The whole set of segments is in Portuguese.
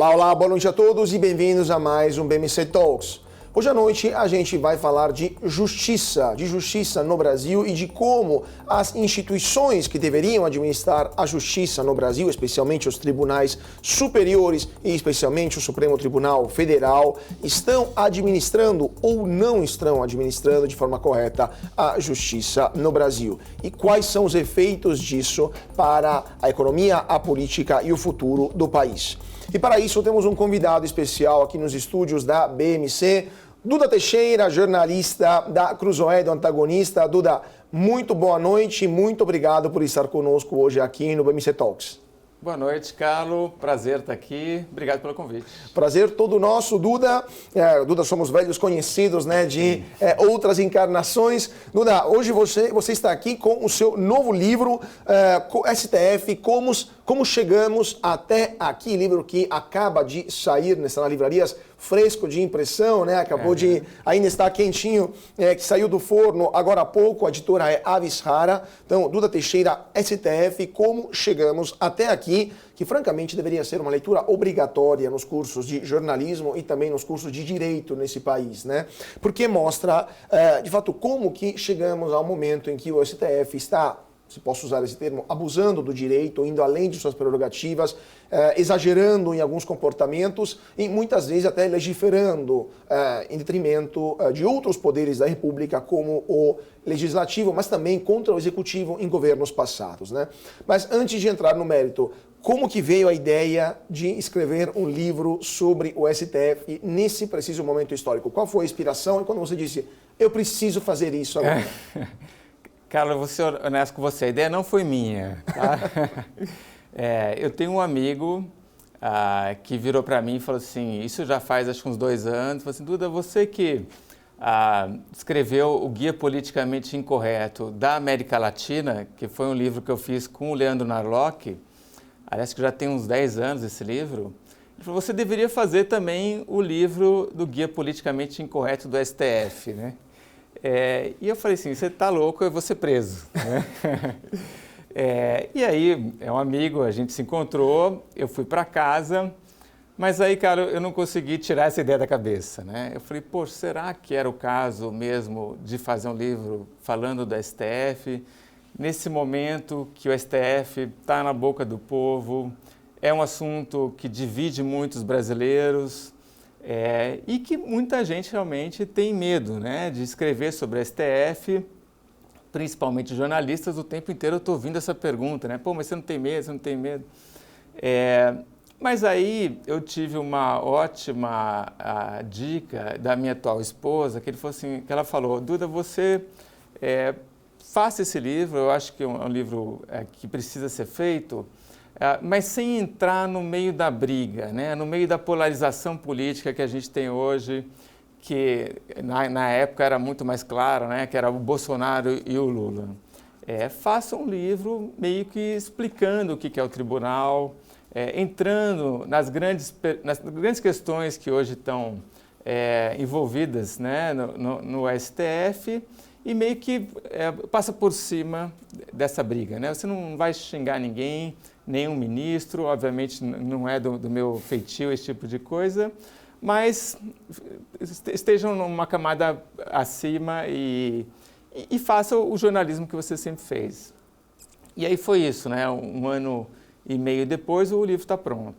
Olá, olá, boa noite a todos e bem-vindos a mais um BMC Talks. Hoje à noite a gente vai falar de justiça no Brasil e de como as instituições que deveriam administrar a justiça no Brasil, especialmente os tribunais superiores e especialmente o Supremo Tribunal Federal, estão administrando ou não estão administrando de forma correta a justiça no Brasil. E quais são os efeitos disso para a economia, a política e o futuro do país. E para isso temos um convidado especial aqui nos estúdios da BMC, Duda Teixeira, jornalista da Cruzoé, do Antagonista. Duda, muito boa noite e muito obrigado por estar conosco hoje aqui no BMC Talks. Boa noite, Carlos. Prazer estar aqui. Obrigado pelo convite. Prazer todo nosso, Duda. Duda, somos velhos conhecidos, né, de outras encarnações. Duda, hoje você está aqui com o seu novo livro, STF, como chegamos até aqui, livro que acaba de sair nas livrarias, fresco de impressão, né? Ainda está quentinho, que saiu do forno agora há pouco, a editora é Avis Rara. Então, Duda Teixeira, STF, como chegamos até aqui, que francamente deveria ser uma leitura obrigatória nos cursos de jornalismo e também nos cursos de direito nesse país, né? Porque mostra, de fato, como que chegamos ao momento em que o STF está, se posso usar esse termo, abusando do direito, indo além de suas prerrogativas, exagerando em alguns comportamentos e muitas vezes até legiferando em detrimento de outros poderes da República, como o Legislativo, mas também contra o Executivo em governos passados, né? Mas antes de entrar no mérito, como que veio a ideia de escrever um livro sobre o STF nesse preciso momento histórico? Qual foi a inspiração e quando você disse, eu preciso fazer isso agora? Carlos, vou ser honesto com você, a ideia não foi minha. Tá? Eu tenho um amigo que virou para mim e falou assim, isso já faz acho que uns 2 anos, falou assim, Duda, você que escreveu o Guia Politicamente Incorreto da América Latina, que foi um livro que eu fiz com o Leandro Narlock, aliás que já tem uns 10 anos esse livro, ele falou, você deveria fazer também o livro do Guia Politicamente Incorreto do STF, né? E eu falei assim, você tá louco, eu vou ser preso. Né? E aí, é um amigo, a gente se encontrou, eu fui para casa, mas aí, cara, eu não consegui tirar essa ideia da cabeça. Né? Eu falei, poxa, será que era o caso mesmo de fazer um livro falando do STF? Nesse momento que o STF está na boca do povo, é um assunto que divide muitos brasileiros, e que muita gente realmente tem medo, né, de escrever sobre a STF, principalmente jornalistas, o tempo inteiro eu estou ouvindo essa pergunta, né? Pô, mas você não tem medo, você não tem medo? Mas aí eu tive uma ótima dica da minha atual esposa, que ela falou, Duda, você faça esse livro, eu acho que é um livro que precisa ser feito, mas sem entrar no meio da briga, né? No meio da polarização política que a gente tem hoje, que na época era muito mais claro, né? Que era o Bolsonaro e o Lula. Faça um livro meio que explicando o que é o tribunal, entrando nas grandes questões que hoje estão envolvidas, né? no STF, e meio que passa por cima dessa briga, né? Você não vai xingar ninguém, nenhum ministro, obviamente não é do meu feitio esse tipo de coisa, mas estejam numa camada acima e façam o jornalismo que você sempre fez. E aí foi isso, né? 1 ano e meio depois o livro está pronto.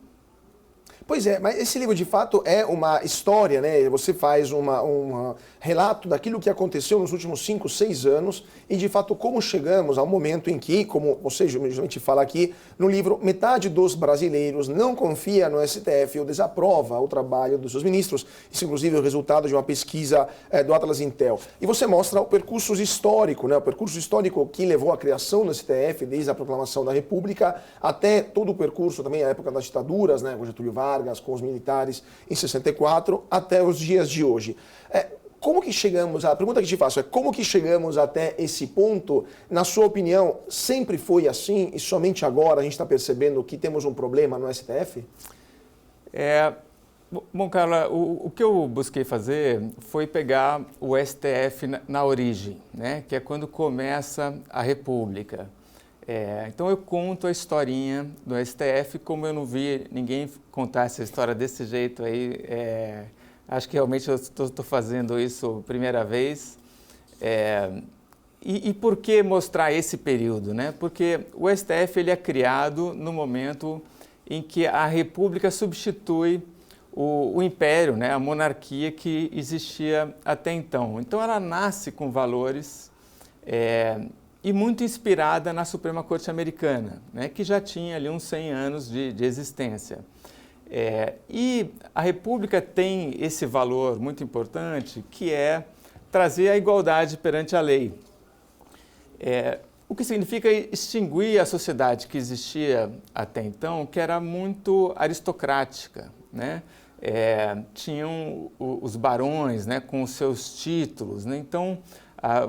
Pois é, mas esse livro de fato é uma história, né? Você faz um relato daquilo que aconteceu nos últimos 5, 6 anos e de fato como chegamos ao momento em que, como você justamente fala aqui no livro, metade dos brasileiros não confia no STF ou desaprova o trabalho dos seus ministros. Isso inclusive é o resultado de uma pesquisa do Atlas Intel. E você mostra o percurso histórico, né? O percurso histórico que levou à criação do STF, desde a proclamação da República até todo o percurso também, a época das ditaduras, né? Com Getúlio Vargas, com os militares em 64, até os dias de hoje. Como que chegamos, a pergunta que te faço é como que chegamos até esse ponto? Na sua opinião, sempre foi assim e somente agora a gente está percebendo que temos um problema no STF? Bom, Carla, o que eu busquei fazer foi pegar o STF na origem, né? Que é quando começa a República. Então eu conto a historinha do STF, como eu não vi ninguém contar essa história desse jeito aí, acho que realmente eu estou fazendo isso primeira vez. E por que mostrar esse período, né? Porque o STF ele é criado no momento em que a República substitui o Império, né? A monarquia que existia até então. Então ela nasce com valores e muito inspirada na Suprema Corte Americana, né? Que já tinha ali uns 100 anos de existência. E a República tem esse valor muito importante, que é trazer a igualdade perante a lei. O que significa extinguir a sociedade que existia até então, que era muito aristocrática, né? Tinham os barões, né, com os seus títulos, né? Então,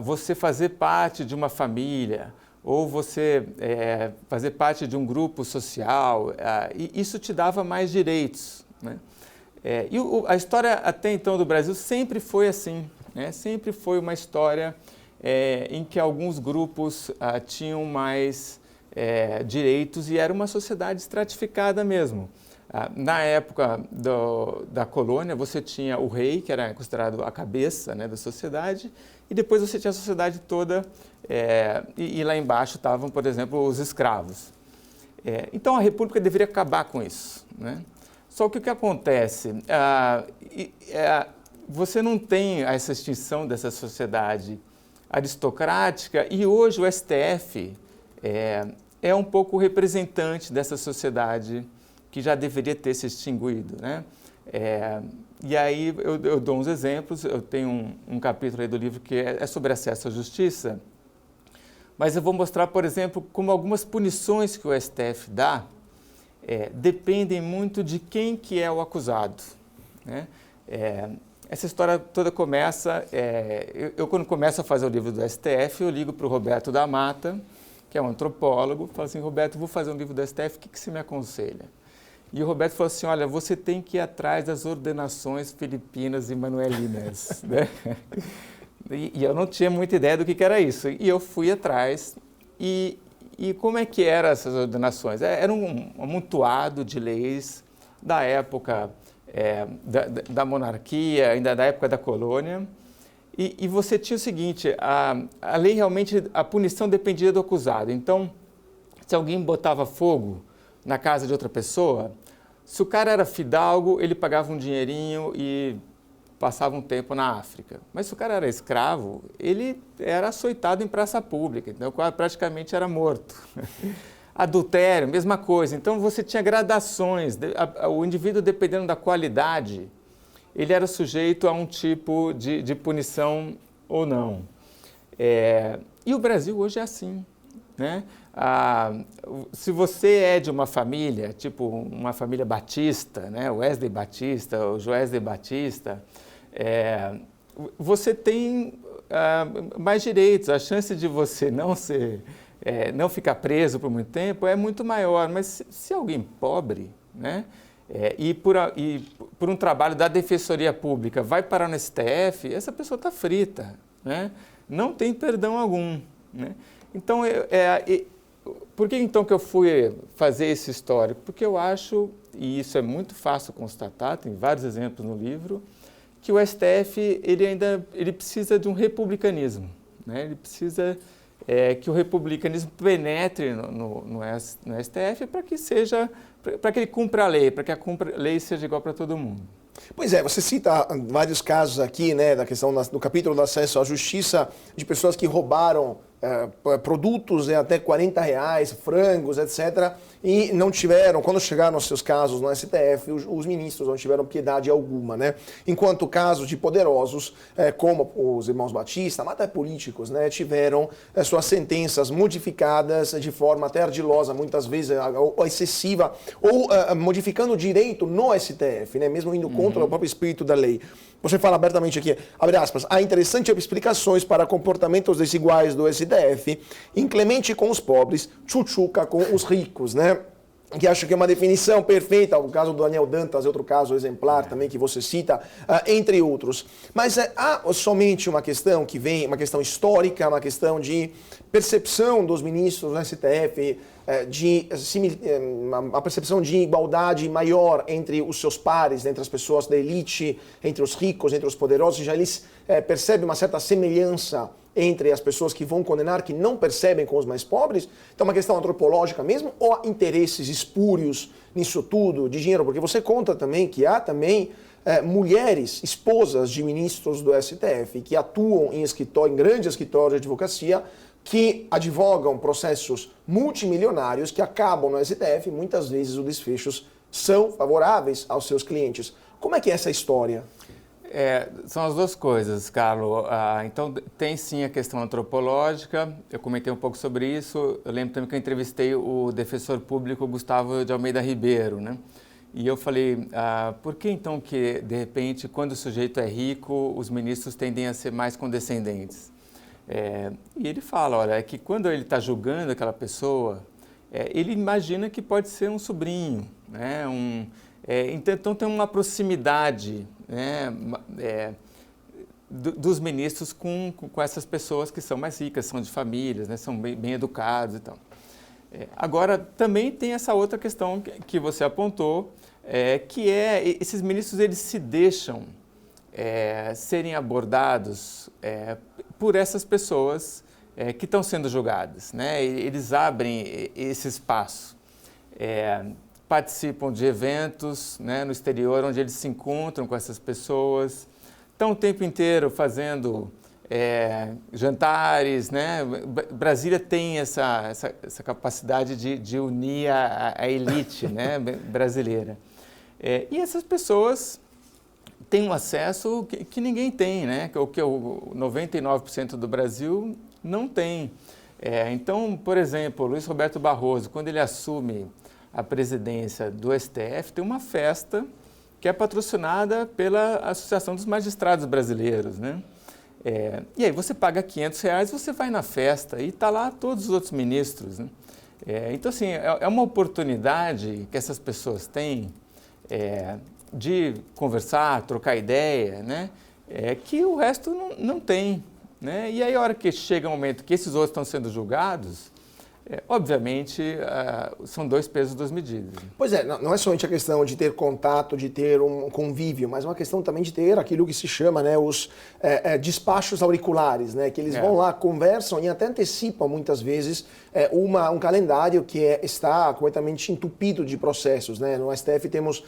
você fazer parte de uma família ou você fazer parte de um grupo social, isso te dava mais direitos, né? E a história até então do Brasil sempre foi assim, né? Sempre foi uma história em que alguns grupos tinham mais direitos e era uma sociedade estratificada mesmo. Na época da colônia, você tinha o rei, que era considerado a cabeça, né, da sociedade, e depois você tinha a sociedade toda, e lá embaixo estavam, por exemplo, os escravos. Então a República deveria acabar com isso, né? Só que o que acontece? Você não tem essa extinção dessa sociedade aristocrática e hoje o STF é um pouco representante dessa sociedade que já deveria ter se extinguido, né? E aí eu dou uns exemplos, eu tenho um capítulo aí do livro que é sobre acesso à justiça, mas eu vou mostrar, por exemplo, como algumas punições que o STF dá dependem muito de quem que é o acusado, né? Essa história toda começa, eu quando começo a fazer o livro do STF, eu ligo para o Roberto da Mata, que é um antropólogo, falo assim, Roberto, vou fazer um livro do STF, o que você me aconselha? E o Roberto falou assim, olha, você tem que ir atrás das ordenações filipinas e manuelinas, né? E eu não tinha muita ideia do que era isso, e eu fui atrás, e como é que eram essas ordenações? Era um amontoado de leis da época da monarquia, ainda da época da colônia, e você tinha o seguinte, a lei realmente, a punição dependia do acusado. Então, se alguém botava fogo na casa de outra pessoa, se o cara era fidalgo, ele pagava um dinheirinho e passava um tempo na África. Mas se o cara era escravo, ele era açoitado em praça pública, então praticamente era morto. Adultério, mesma coisa. Então você tinha gradações, o indivíduo, dependendo da qualidade, ele era sujeito a um tipo de punição ou não. E o Brasil hoje é assim, né? Se você é de uma família, tipo uma família batista, né? O Wesley Batista, o Joesley Batista, você tem mais direitos. A chance de você não ficar preso por muito tempo é muito maior. Mas se alguém pobre, né? E por um trabalho da Defensoria Pública vai parar no STF, essa pessoa está frita, né? Não tem perdão algum, né? Então, por que então que eu fui fazer esse histórico? Porque eu acho, e isso é muito fácil constatar, tem vários exemplos no livro, que o STF ele precisa de um republicanismo, né? Ele precisa que o republicanismo penetre no STF para que ele cumpra a lei, para que a lei seja igual para todo mundo. Pois você cita vários casos aqui, né, da questão do capítulo do acesso à justiça, de pessoas que roubaram produtos até R$40, frangos, etc., e não tiveram, quando chegaram aos seus casos no STF, os ministros não tiveram piedade alguma, né? Enquanto casos de poderosos, como os irmãos Batista, mas até políticos, né, tiveram suas sentenças modificadas de forma até ardilosa, muitas vezes ou excessiva, ou modificando o direito no STF, né, mesmo indo contra o próprio espírito da lei. Você fala abertamente aqui, abre aspas, há interessantes explicações para comportamentos desiguais do STF, inclemente com os pobres, tchutchuca com os ricos, né? que acho que é uma definição perfeita, o caso do Daniel Dantas é outro caso exemplar também que você cita, entre outros. Mas há somente uma questão que vem, uma questão histórica, uma questão de percepção dos ministros do STF, uma percepção de igualdade maior entre os seus pares, entre as pessoas da elite, entre os ricos, entre os poderosos, já eles percebem uma certa semelhança entre as pessoas que vão condenar, que não percebem com os mais pobres. Então é uma questão antropológica mesmo, ou há interesses espúrios nisso tudo, de dinheiro? Porque você conta também que há também mulheres, esposas de ministros do STF, que atuam em grandes escritórios de advocacia, que advogam processos multimilionários que acabam no STF e muitas vezes os desfechos são favoráveis aos seus clientes. Como é que é essa história? São as duas coisas, Carlos. Então, tem sim a questão antropológica, eu comentei um pouco sobre isso. Eu lembro também que eu entrevistei o defensor público Gustavo de Almeida Ribeiro, né? E eu falei, por que então que, de repente, quando o sujeito é rico, os ministros tendem a ser mais condescendentes? E ele fala, olha, é que quando ele está julgando aquela pessoa, ele imagina que pode ser um sobrinho, né? Então tem uma proximidade, né, dos ministros com essas pessoas que são mais ricas, são de famílias, né, são bem educados e tal. Agora, também tem essa outra questão que você apontou, que esses ministros eles se deixam serem abordados por essas pessoas que estão sendo julgadas, né? Eles abrem esse espaço. Participam de eventos, né, no exterior, onde eles se encontram com essas pessoas, estão o tempo inteiro fazendo jantares, né? Brasília tem essa capacidade de unir a elite, né, brasileira. E essas pessoas têm um acesso que ninguém tem, né? O que o 99% do Brasil não tem. Então, por exemplo, Luiz Roberto Barroso, quando ele assume a presidência do STF, tem uma festa que é patrocinada pela Associação dos Magistrados Brasileiros, né? E aí você paga R$500, você vai na festa e está lá todos os outros ministros, né? Então, assim, é uma oportunidade que essas pessoas têm de conversar, trocar ideia, né? Que o resto não tem, né? E aí, a hora que chega o momento que esses outros estão sendo julgados, obviamente, são dois pesos, duas medidas. Pois não é somente a questão de ter contato, de ter um convívio, mas uma questão também de ter aquilo que se chama, né, os despachos auriculares, né, que eles vão lá, conversam e até antecipam muitas vezes um calendário que está completamente entupido de processos, né? No STF temos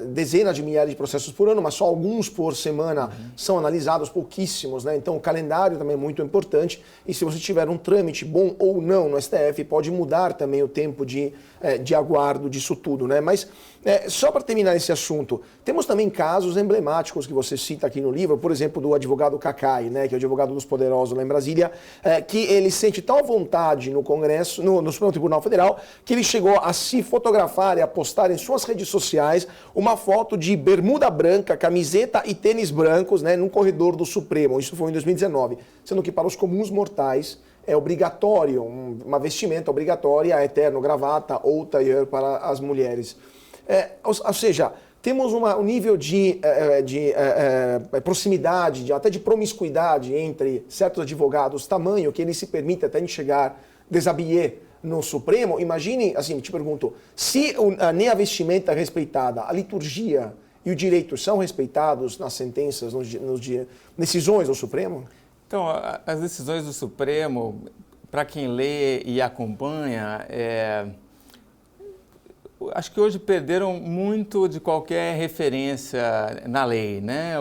dezenas de milhares de processos por ano, mas só alguns por semana são analisados, pouquíssimos, né? Então o calendário também é muito importante e se você tiver um trâmite bom ou não no STF, pode mudar também o tempo de aguardo disso tudo, né? Mas só para terminar esse assunto, temos também casos emblemáticos que você cita aqui no livro, por exemplo, do advogado Cacai, né, que é o advogado dos poderosos lá em Brasília, que ele sente tal vontade no Congresso, no Supremo Tribunal Federal, que ele chegou a se fotografar e a postar em suas redes sociais uma foto de bermuda branca, camiseta e tênis brancos, né, num corredor do Supremo. Isso foi em 2019, sendo que para os comuns mortais é obrigatório, uma vestimenta obrigatória, eterno, gravata ou tailleur para as mulheres. Ou seja, temos um nível de proximidade, até de promiscuidade entre certos advogados, tamanho que ele se permite até chegar deshabillé no Supremo. Imagine, assim, te pergunto, se nem a vestimenta é respeitada, a liturgia e o direito são respeitados nas sentenças, nas decisões do Supremo? Então, as decisões do Supremo, para quem lê e acompanha, acho que hoje perderam muito de qualquer referência na lei, né?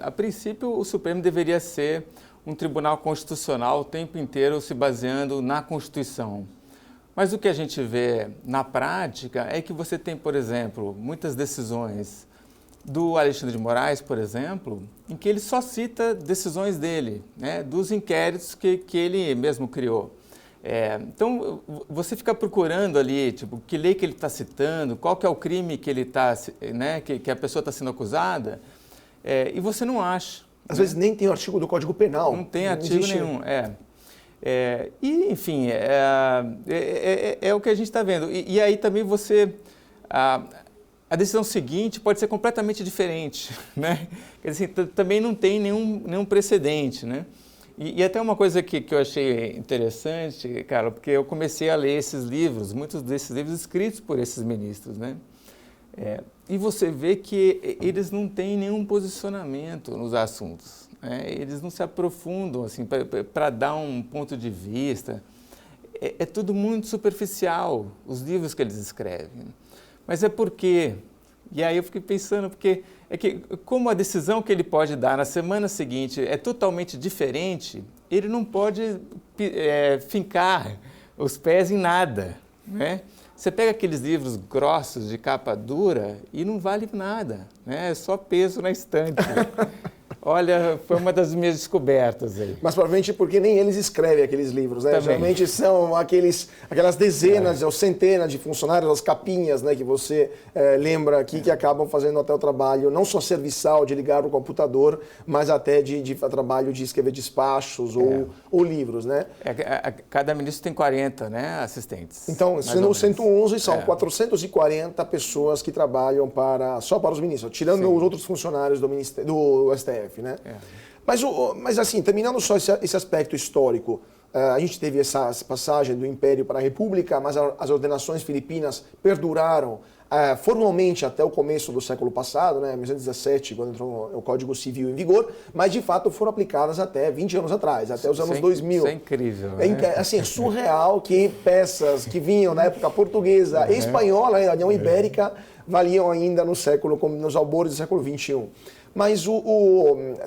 A princípio, o Supremo deveria ser um tribunal constitucional o tempo inteiro se baseando na Constituição. Mas o que a gente vê na prática é que você tem, por exemplo, muitas decisões do Alexandre de Moraes, por exemplo, em que ele só cita decisões dele, né, dos inquéritos que ele mesmo criou. Então, você fica procurando ali, tipo, que lei que ele está citando, qual que é o crime que ele está, né, que a pessoa está sendo acusada, e você não acha. Às vezes nem tem o artigo do Código Penal. Não tem artigo nenhum, E, enfim, é o que a gente está vendo. E aí também a decisão seguinte pode ser completamente diferente, né? Quer dizer, também não tem nenhum precedente, né? E até uma coisa que eu achei interessante, cara, porque eu comecei a ler esses livros, muitos desses livros escritos por esses ministros, né? E você vê que eles não têm nenhum posicionamento nos assuntos, né? Eles não se aprofundam assim, para dar um ponto de vista. É tudo muito superficial, os livros que eles escrevem. Mas é porque, e aí eu fiquei pensando, porque é que como a decisão que ele pode dar na semana seguinte é totalmente diferente, ele não pode fincar os pés em nada, né? Você pega aqueles livros grossos de capa dura e não vale nada, né? É só peso na estante. Olha, foi uma das minhas descobertas aí. Mas provavelmente porque nem eles escrevem aqueles livros, né? Também. Geralmente são aquelas dezenas ou centenas de funcionários, as capinhas, né, que você lembra aqui, que acabam fazendo até o trabalho, não só serviçal de ligar o computador, mas até de trabalho de escrever despachos ou livros, né? Cada ministro tem 40, né, assistentes. Então, sendo 111, são 440 pessoas que trabalham só para os ministros, tirando os outros funcionários do STF. Né? Mas assim, terminando só esse aspecto histórico, a gente teve essa passagem do Império para a República, mas as ordenações filipinas perduraram formalmente até o começo do século passado, né, 1917, quando entrou o Código Civil em vigor, mas de fato foram aplicadas até 20 anos atrás, até os anos 2000. Isso é incrível. Assim, é surreal que peças que vinham da época portuguesa e espanhola, da União Ibérica, valiam ainda nos albores do século XXI. Mas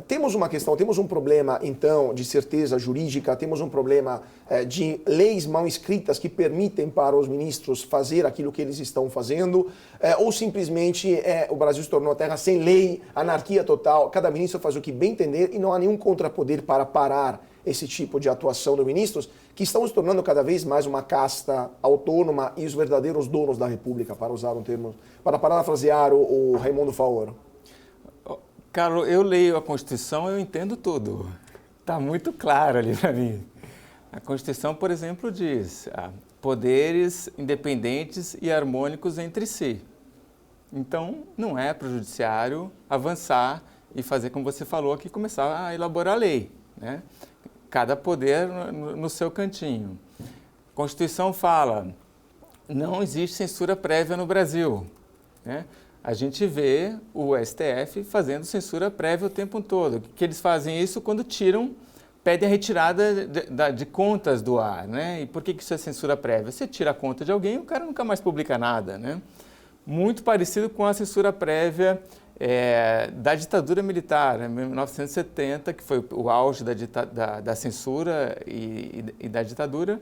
temos uma questão, temos um problema, então, de certeza jurídica, temos um problema de leis mal escritas que permitem para os ministros fazer aquilo que eles estão fazendo, ou simplesmente o Brasil se tornou uma terra sem lei, anarquia total, cada ministro faz o que bem entender e não há nenhum contrapoder para parar esse tipo de atuação dos ministros, que estão se tornando cada vez mais uma casta autônoma e os verdadeiros donos da República, para usar um termo, para parafrasear o Raimundo Faoro. Carlos, eu leio a Constituição, eu entendo tudo. Está muito claro ali para mim. A Constituição, por exemplo, diz poderes independentes e harmônicos entre si. Então, não é para o judiciário avançar e fazer, como você falou aqui, começar a elaborar a lei, né? Cada poder no seu cantinho. A Constituição fala, não existe censura prévia no Brasil, né? A gente vê o STF fazendo censura prévia o tempo todo, que eles fazem isso quando pedem a retirada de contas do ar, né? E por que isso é censura prévia? Você tira a conta de alguém, o cara nunca mais publica nada, né? Muito parecido com a censura prévia da ditadura militar, em 1970, que foi o auge da censura e da ditadura.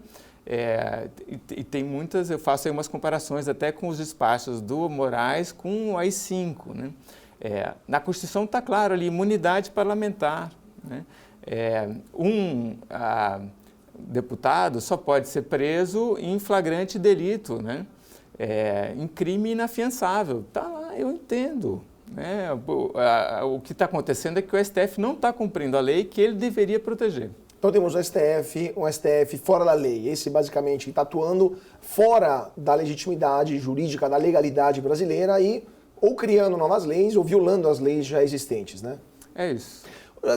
E tem muitas, eu faço aí umas comparações até com os despachos do Moraes com o AI-5, né? Na Constituição está claro ali, imunidade parlamentar, né? Deputado só pode ser preso em flagrante delito, né? Em crime inafiançável. Está lá, eu entendo, né? O que está acontecendo é que o STF não está cumprindo a lei que ele deveria proteger. Então temos um STF fora da lei, esse basicamente está atuando fora da legitimidade jurídica, da legalidade brasileira e ou criando novas leis ou violando as leis já existentes, né? É isso.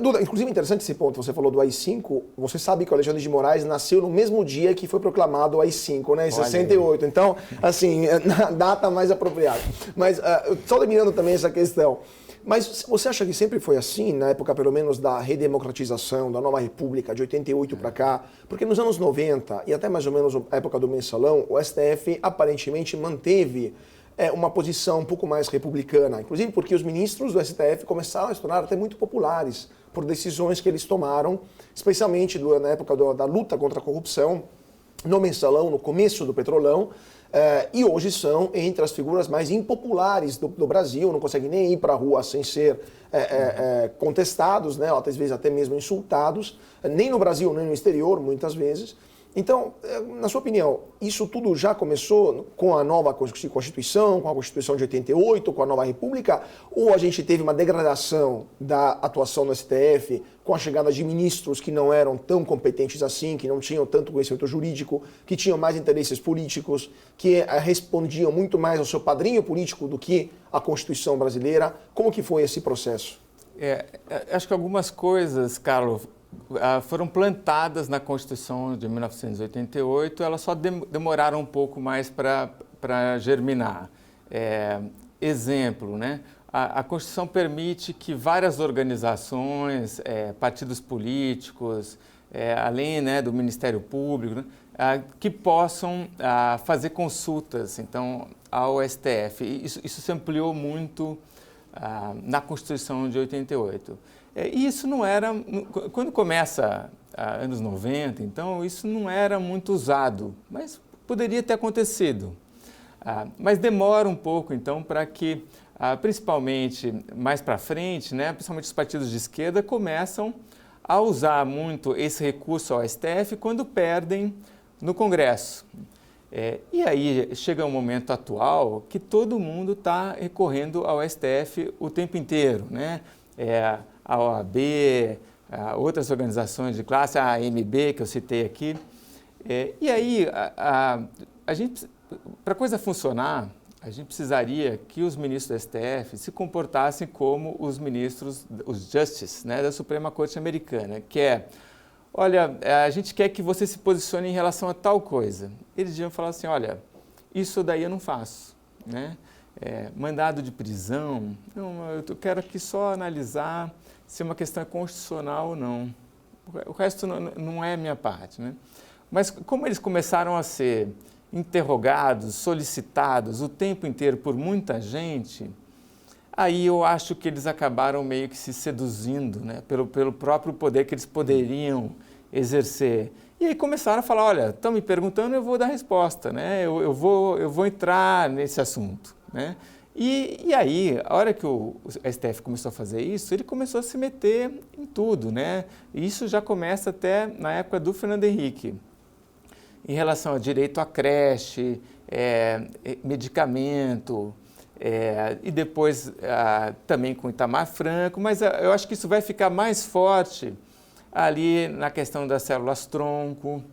Duda, inclusive interessante esse ponto, você falou do AI-5, você sabe que o Alexandre de Moraes nasceu no mesmo dia que foi proclamado o AI-5, né, em 68, então, assim, na data mais apropriada. Mas, só terminando também essa questão, mas você acha que sempre foi assim, na época pelo menos da redemocratização, da nova república, de 88 para cá? Porque nos anos 90 e até mais ou menos a época do mensalão, o STF aparentemente manteve uma posição um pouco mais republicana, inclusive porque os ministros do STF começaram a se tornar até muito populares por decisões que eles tomaram, especialmente na época da luta contra a corrupção, no mensalão, no começo do petrolão, e hoje são entre as figuras mais impopulares do Brasil, não conseguem nem ir para a rua sem ser contestados, né, às vezes até mesmo insultados, nem no Brasil nem no exterior, muitas vezes. Então, na sua opinião, isso tudo já começou com a nova Constituição, com a Constituição de 88, com a nova República, ou a gente teve uma degradação da atuação no STF com a chegada de ministros que não eram tão competentes assim, que não tinham tanto conhecimento jurídico, que tinham mais interesses políticos, que respondiam muito mais ao seu padrinho político do que à Constituição brasileira? Como que foi esse processo? Acho que algumas coisas, Carlos, foram plantadas na Constituição de 1988, elas só demoraram um pouco mais para germinar. Exemplo, né? A Constituição permite que várias organizações, partidos políticos, além, né, do Ministério Público, né, que possam fazer consultas, então, ao STF. Isso se ampliou muito na Constituição de 88. E isso não era, quando começa anos 90, então, isso não era muito usado, mas poderia ter acontecido. Mas demora um pouco, então, para que, principalmente mais para frente, né, principalmente os partidos de esquerda, começam a usar muito esse recurso ao STF quando perdem no Congresso. E aí chega um momento atual que todo mundo está recorrendo ao STF o tempo inteiro, né? A OAB, outras organizações de classe, a AMB, que eu citei aqui. E aí, a gente, para a coisa funcionar, a gente precisaria que os ministros do STF se comportassem como os ministros, os justices, né, da Suprema Corte Americana, que olha, a gente quer que você se posicione em relação a tal coisa. Eles deviam falar assim, olha, isso daí eu não faço, né? Mandado de prisão, não, eu quero aqui só analisar se uma questão é constitucional ou não. O resto não é minha parte, né? Mas como eles começaram a ser interrogados, solicitados o tempo inteiro por muita gente, aí eu acho que eles acabaram meio que se seduzindo, né, pelo próprio poder que eles poderiam exercer. E aí começaram a falar, olha, estão me perguntando, eu vou dar resposta, né? Eu vou entrar nesse assunto, né? E aí, a hora que o STF começou a fazer isso, ele começou a se meter em tudo, né? E isso já começa até na época do Fernando Henrique, em relação ao direito à creche, medicamento, e depois também com Itamar Franco, mas eu acho que isso vai ficar mais forte ali na questão das células-tronco,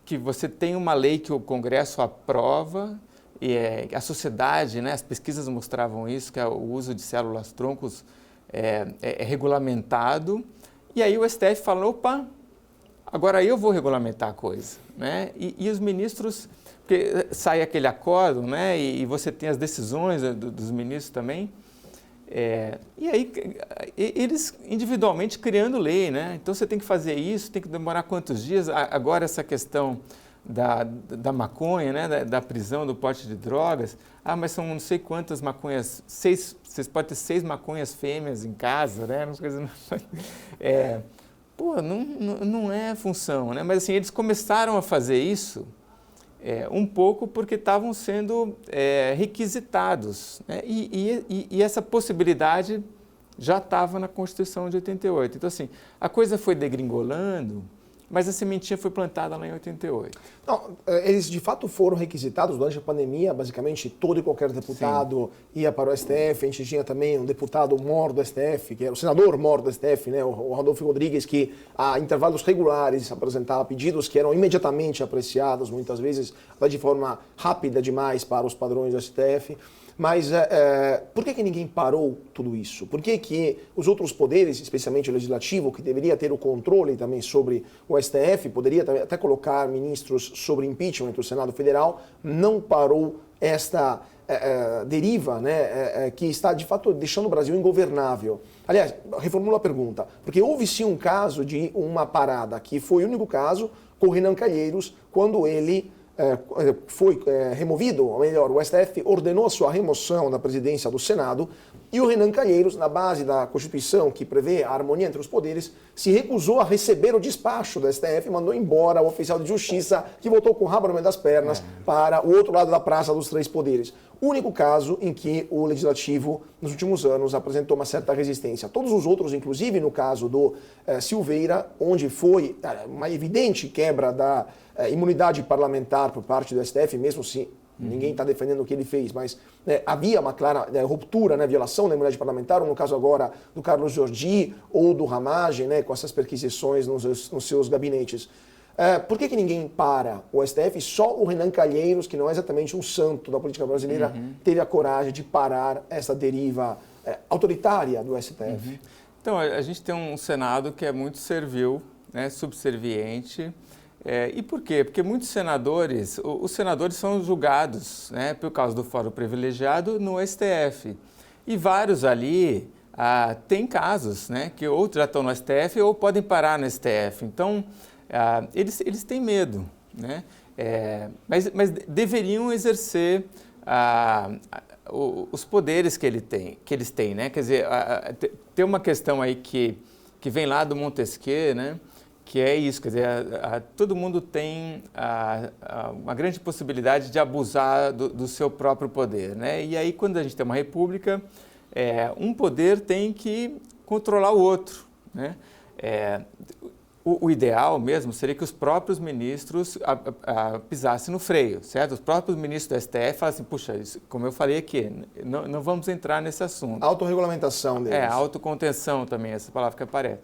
que você tem uma lei que o Congresso aprova, e a sociedade, né, as pesquisas mostravam isso, que o uso de células-troncos é regulamentado, e aí o STF fala, opa, agora eu vou regulamentar a coisa, né? E os ministros, porque sai aquele acordo, né? E você tem as decisões dos ministros também, e aí eles individualmente criando lei, né? Então você tem que fazer isso, tem que demorar quantos dias? Agora essa questão da maconha, né? Da prisão, do porte de drogas, mas são não sei quantas maconhas, vocês podem ter 6 maconhas fêmeas em casa, né? Pô, não é função, né? Mas assim, eles começaram a fazer isso um pouco porque estavam sendo requisitados, né? E essa possibilidade já estava na Constituição de 88. Então, assim, a coisa foi degringolando, mas a sementinha foi plantada lá em 88. Não, eles de fato foram requisitados durante a pandemia, basicamente todo e qualquer deputado ia para o STF, a gente tinha também um deputado mor do STF, que era o senador mor do STF, né, o Rodolfo Rodrigues, que a intervalos regulares apresentava pedidos que eram imediatamente apreciados, muitas vezes de forma rápida demais para os padrões do STF. Mas por que ninguém parou tudo isso? Por que os outros poderes, especialmente o legislativo, que deveria ter o controle também sobre o STF, poderia até colocar ministros sobre impeachment do Senado Federal, não parou esta deriva, né, que está de fato deixando o Brasil ingovernável? Aliás, reformulo a pergunta, porque houve sim um caso de uma parada, que foi o único caso com o Renan Calheiros, quando ele foi removido, ou melhor, o STF ordenou a sua remoção da presidência do Senado E o Renan Calheiros, na base da Constituição, que prevê a harmonia entre os poderes, se recusou a receber o despacho do STF e mandou embora o oficial de justiça, que voltou com o rabo no meio das pernas para o outro lado da praça dos três poderes. O único caso em que o Legislativo, nos últimos anos, apresentou uma certa resistência. Todos os outros, inclusive no caso do Silveira, onde foi uma evidente quebra da imunidade parlamentar por parte do STF, mesmo se ninguém está defendendo o que ele fez, mas havia uma clara ruptura, violação da imunidade parlamentar, ou no caso agora do Carlos Jordi ou do Ramagem, com essas perquisições nos seus gabinetes. Por que ninguém para o STF? Só o Renan Calheiros, que não é exatamente um santo da política brasileira, teve a coragem de parar essa deriva autoritária do STF. Então, a gente tem um Senado que é muito servil, subserviente. E por quê? Porque muitos senadores, os senadores são julgados, por causa do fórum privilegiado no STF. E vários ali têm casos, que ou já estão no STF ou podem parar no STF. Então, eles têm medo, mas deveriam exercer os poderes que eles têm, Quer dizer, tem uma questão aí que vem lá do Montesquieu, que é isso, quer dizer, todo mundo tem uma grande possibilidade de abusar do seu próprio poder, E aí, quando a gente tem uma república, um poder tem que controlar o outro, O ideal mesmo seria que os próprios ministros pisassem no freio, certo? Os próprios ministros do STF falam assim, puxa, isso, como eu falei aqui, não vamos entrar nesse assunto. Autorregulamentação deles. Autocontenção também, essa palavra que aparece.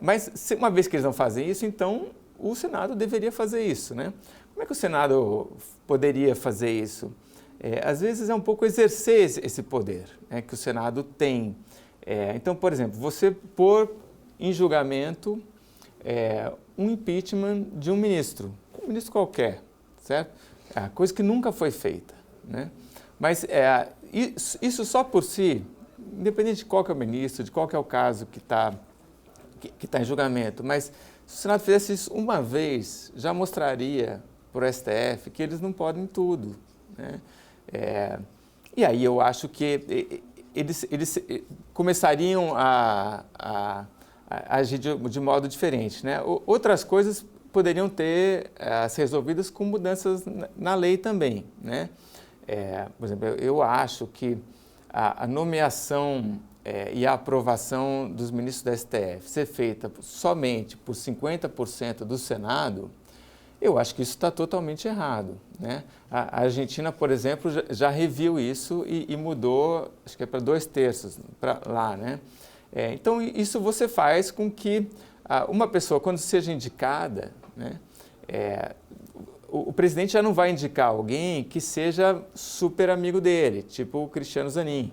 Mas uma vez que eles não fazem isso, então o Senado deveria fazer isso, Como é que o Senado poderia fazer isso? Às vezes é um pouco exercer esse poder que o Senado tem. Então, por exemplo, você pôr em julgamento um impeachment de um ministro qualquer, certo? Coisa que nunca foi feita, Mas isso só por si, independente de qual que é o ministro, de qual que é o caso que está em julgamento, mas se o Senado fizesse isso uma vez, já mostraria para o STF que eles não podem tudo, E aí eu acho que eles começariam a agir de modo diferente, Outras coisas poderiam ter ser resolvidas com mudanças na lei também, Por exemplo, eu acho que a nomeação e a aprovação dos ministros da STF ser feita somente por 50% do Senado, eu acho que isso está totalmente errado, A Argentina, por exemplo, já reviu isso e mudou, acho que é para 2/3 para lá, Então, isso você faz com que uma pessoa, quando seja indicada, o presidente já não vai indicar alguém que seja super amigo dele, tipo o Cristiano Zanin,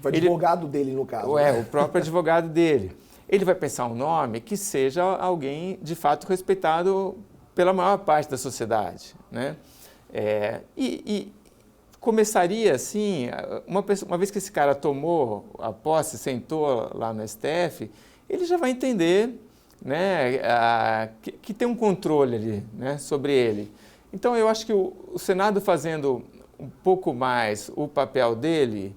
O advogado dele, no caso. O próprio advogado dele. Ele vai pensar um nome que seja alguém, de fato, respeitado pela maior parte da sociedade, E começaria assim, uma vez que esse cara tomou a posse, sentou lá no STF, ele já vai entender que tem um controle ali sobre ele. Então, eu acho que o Senado fazendo um pouco mais o papel dele,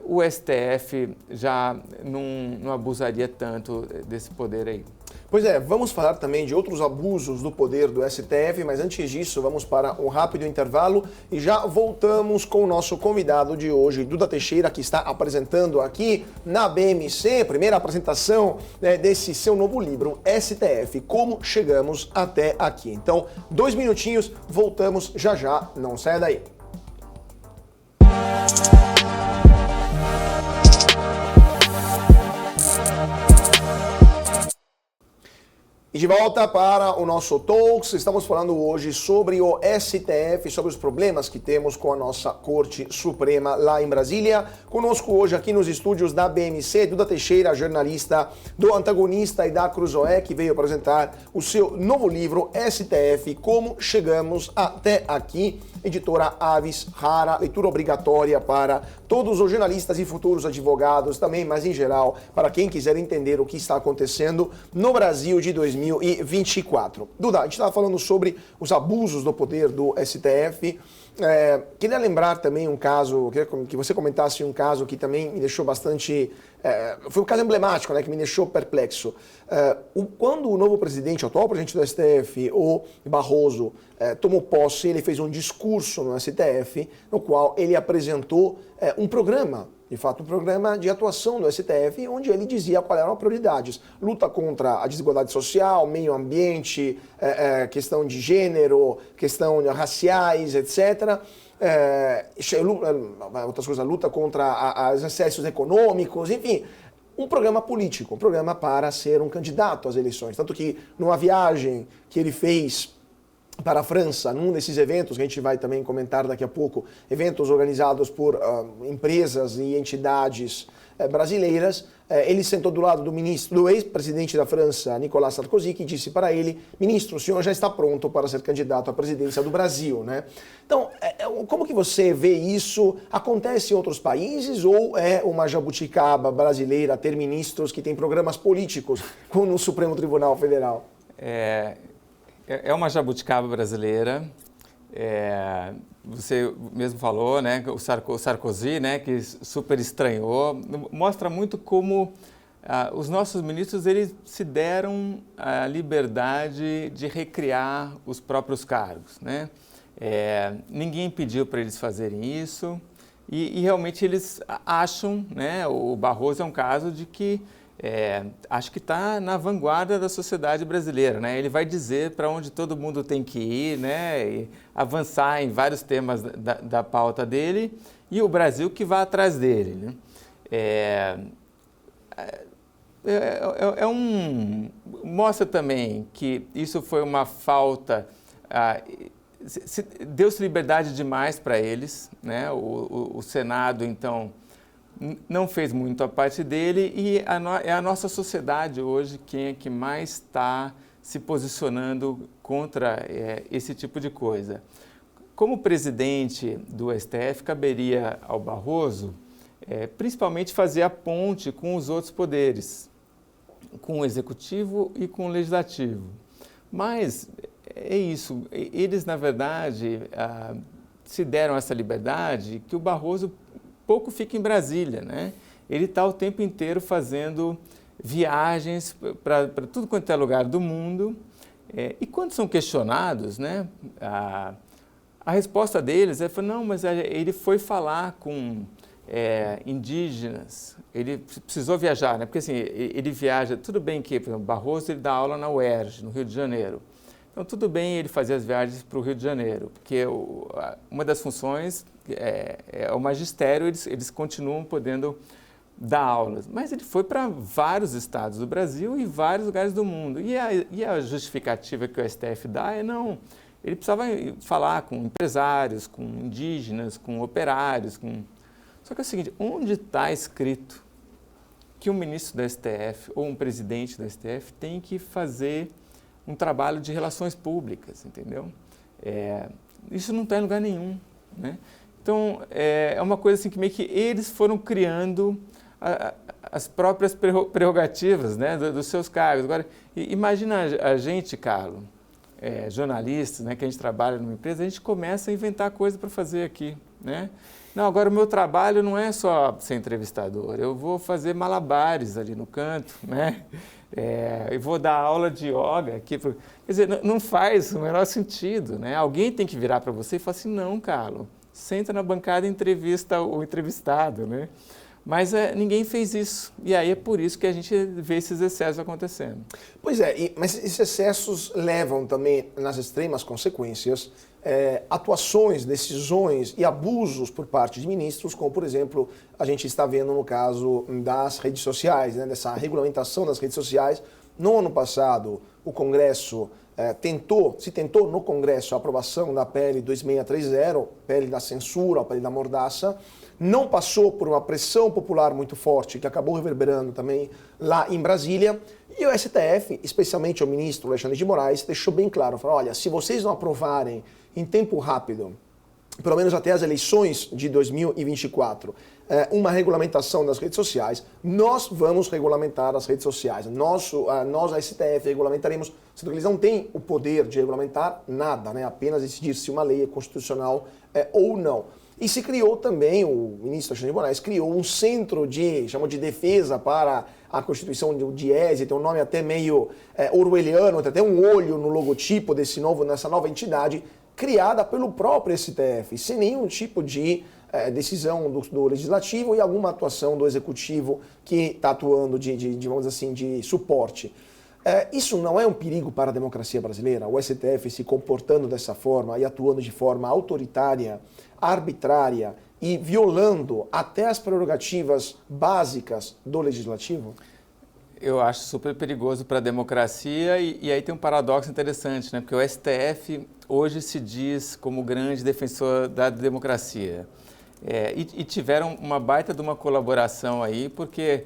o STF já não abusaria tanto desse poder aí. Pois é, vamos falar também de outros abusos do poder do STF, mas antes disso vamos para um rápido intervalo e já voltamos com o nosso convidado de hoje, Duda Teixeira, que está apresentando aqui na BMC, primeira apresentação desse seu novo livro, STF, Como Chegamos Até Aqui. Então, 2 minutinhos, voltamos já, não saia daí. E de volta para o nosso Talks, estamos falando hoje sobre o STF, sobre os problemas que temos com a nossa Corte Suprema lá em Brasília. Conosco hoje aqui nos estúdios da BMC, Duda Teixeira, jornalista do Antagonista e da Cruzoé, que veio apresentar o seu novo livro, STF, Como Chegamos Até Aqui. editora Avis Rara, leitura obrigatória para todos os jornalistas e futuros advogados também, mas em geral, para quem quiser entender o que está acontecendo no Brasil de 2024. Duda, a gente estava falando sobre os abusos do poder do STF. Queria lembrar também um caso, queria que você comentasse um caso que também me deixou bastante... foi um caso emblemático, né, que me deixou perplexo. Quando o novo presidente, o atual presidente do STF, o Barroso, tomou posse, ele fez um discurso no STF, no qual ele apresentou um programa, de fato, um programa de atuação do STF, onde ele dizia quais eram as prioridades. Luta contra a desigualdade social, meio ambiente, questão de gênero, questão raciais, etc. Outras coisas, luta contra os excessos econômicos, enfim, um programa político, um programa para ser um candidato às eleições. Tanto que numa viagem que ele fez para a França, num desses eventos, que a gente vai também comentar daqui a pouco, eventos organizados por empresas e entidades brasileiras, ele sentou do lado do ex-presidente da França, Nicolas Sarkozy, que disse para ele: ministro, o senhor já está pronto para ser candidato à presidência do Brasil, né? Então, como que você vê isso? Acontece em outros países ou é uma jabuticaba brasileira ter ministros que têm programas políticos como no Supremo Tribunal Federal? É uma jabuticaba brasileira. Você mesmo falou, né, o Sarkozy, né, que super estranhou, mostra muito como os nossos ministros eles se deram a liberdade de recriar os próprios cargos, né? Ninguém pediu para eles fazerem isso e realmente eles acham, né, o Barroso é um caso de que acho que está na vanguarda da sociedade brasileira, né? Ele vai dizer para onde todo mundo tem que ir, né? E avançar em vários temas da pauta dele e o Brasil que vai atrás dele, né? Mostra também que isso foi uma falta, deu-se liberdade demais para eles, né? O Senado, então, não fez muito a parte dele e é a nossa sociedade hoje quem é que mais está se posicionando contra esse tipo de coisa. Como presidente do STF, caberia ao Barroso, principalmente fazer a ponte com os outros poderes, com o Executivo e com o Legislativo. Mas é isso, eles na verdade se deram essa liberdade que o Barroso pouco fica em Brasília, né? Ele está o tempo inteiro fazendo viagens para tudo quanto é lugar do mundo. E quando são questionados, né, a resposta deles é: não, mas ele foi falar com indígenas, ele precisou viajar, né? Porque assim, ele viaja, tudo bem que, por exemplo, Barroso ele dá aula na UERJ, no Rio de Janeiro. Então, tudo bem ele fazer as viagens para o Rio de Janeiro, porque uma das funções é o magistério, eles continuam podendo dar aulas. Mas ele foi para vários estados do Brasil e vários lugares do mundo. E a justificativa que o STF dá não, ele precisava falar com empresários, com indígenas, com operários. Só que é o seguinte, onde está escrito que um ministro do STF ou um presidente do STF tem que fazer um trabalho de relações públicas, entendeu? Isso não está em lugar nenhum, né? Então, é uma coisa assim que meio que eles foram criando as próprias prerrogativas, né, dos seus cargos. Agora, imagina a gente, Carlos, jornalistas, né, que a gente trabalha numa empresa, a gente começa a inventar coisa para fazer aqui, né? Não, agora o meu trabalho não é só ser entrevistador, eu vou fazer malabares ali no canto, né? Eu vou dar aula de yoga aqui. Quer dizer, não faz o menor sentido, né? Alguém tem que virar para você e falar assim: não, Carlos, senta na bancada e entrevista o entrevistado, né? Mas ninguém fez isso. E aí é por isso que a gente vê esses excessos acontecendo. Pois mas esses excessos levam também, nas extremas consequências, atuações, decisões e abusos por parte de ministros, como, por exemplo, a gente está vendo no caso das redes sociais, né, dessa regulamentação das redes sociais. No ano passado, o Congresso se tentou no Congresso a aprovação da PL 2630, PL da censura, PL da mordaça. Não passou por uma pressão popular muito forte, que acabou reverberando também lá em Brasília. E o STF, especialmente o ministro Alexandre de Moraes, deixou bem claro, falou: olha, se vocês não aprovarem em tempo rápido pelo menos até as eleições de 2024, uma regulamentação das redes sociais, nós vamos regulamentar as redes sociais. Nós, a STF, regulamentaremos, sendo que eles não têm o poder de regulamentar nada, né? Apenas decidir se uma lei é constitucional ou não. E se criou também, o ministro Alexandre de Moraes criou um centro chamou de defesa para a Constituição, o DIESE, tem um nome até meio orwelliano, tem até um olho no logotipo nessa nova entidade, criada pelo próprio STF, sem nenhum tipo de decisão do Legislativo e alguma atuação do Executivo que está atuando vamos dizer assim, de suporte. Isso não é um perigo para a democracia brasileira? O STF se comportando dessa forma e atuando de forma autoritária, arbitrária e violando até as prerrogativas básicas do Legislativo? Eu acho super perigoso para a democracia e aí tem um paradoxo interessante, né? Porque o STF hoje se diz como grande defensor da democracia. E tiveram uma baita de uma colaboração aí, porque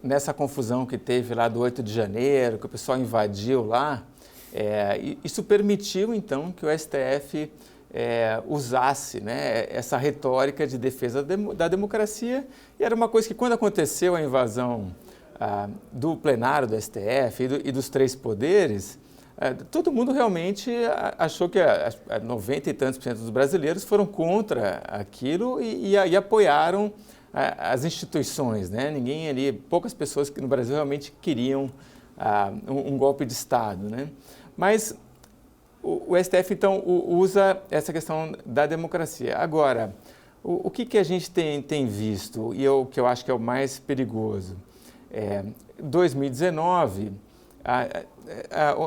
nessa confusão que teve lá do 8 de janeiro, que o pessoal invadiu lá, isso permitiu então que o STF usasse, né, essa retórica de defesa da democracia, e era uma coisa que quando aconteceu a invasão do plenário do STF e dos três poderes, todo mundo realmente achou que 90 e tantos por cento dos brasileiros foram contra aquilo e apoiaram as instituições, né? Ninguém ali, poucas pessoas no Brasil realmente queriam um golpe de Estado, né? Mas o STF, então, usa essa questão da democracia. Agora, o que a gente tem visto, e o que eu acho que é o mais perigoso? 2019,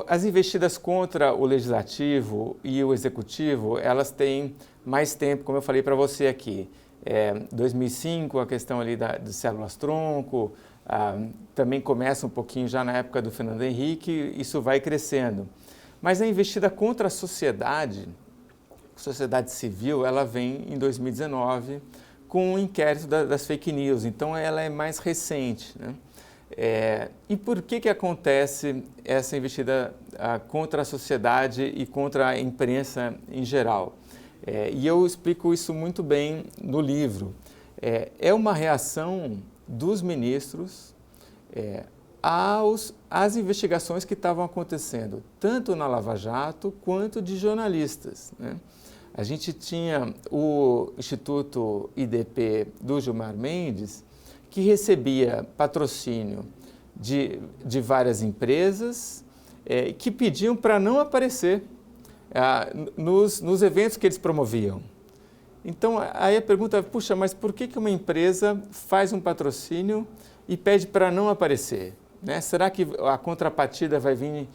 as investidas contra o Legislativo e o Executivo, elas têm mais tempo, como eu falei para você aqui. 2005, a questão ali de células-tronco, também começa um pouquinho já na época do Fernando Henrique, isso vai crescendo. Mas a investida contra a sociedade civil, ela vem em 2019 com o inquérito das fake news, então ela é mais recente, né? E por que acontece essa investida contra a sociedade e contra a imprensa em geral? E eu explico isso muito bem no livro. É uma reação dos ministros às investigações que estavam acontecendo, tanto na Lava Jato quanto de jornalistas, né? A gente tinha o Instituto IDP do Gilmar Mendes, que recebia patrocínio de várias empresas que pediam para não aparecer nos eventos que eles promoviam. Então, aí a pergunta é, puxa, mas por que uma empresa faz um patrocínio e pede para não aparecer, né? Será que a contrapartida vai vir,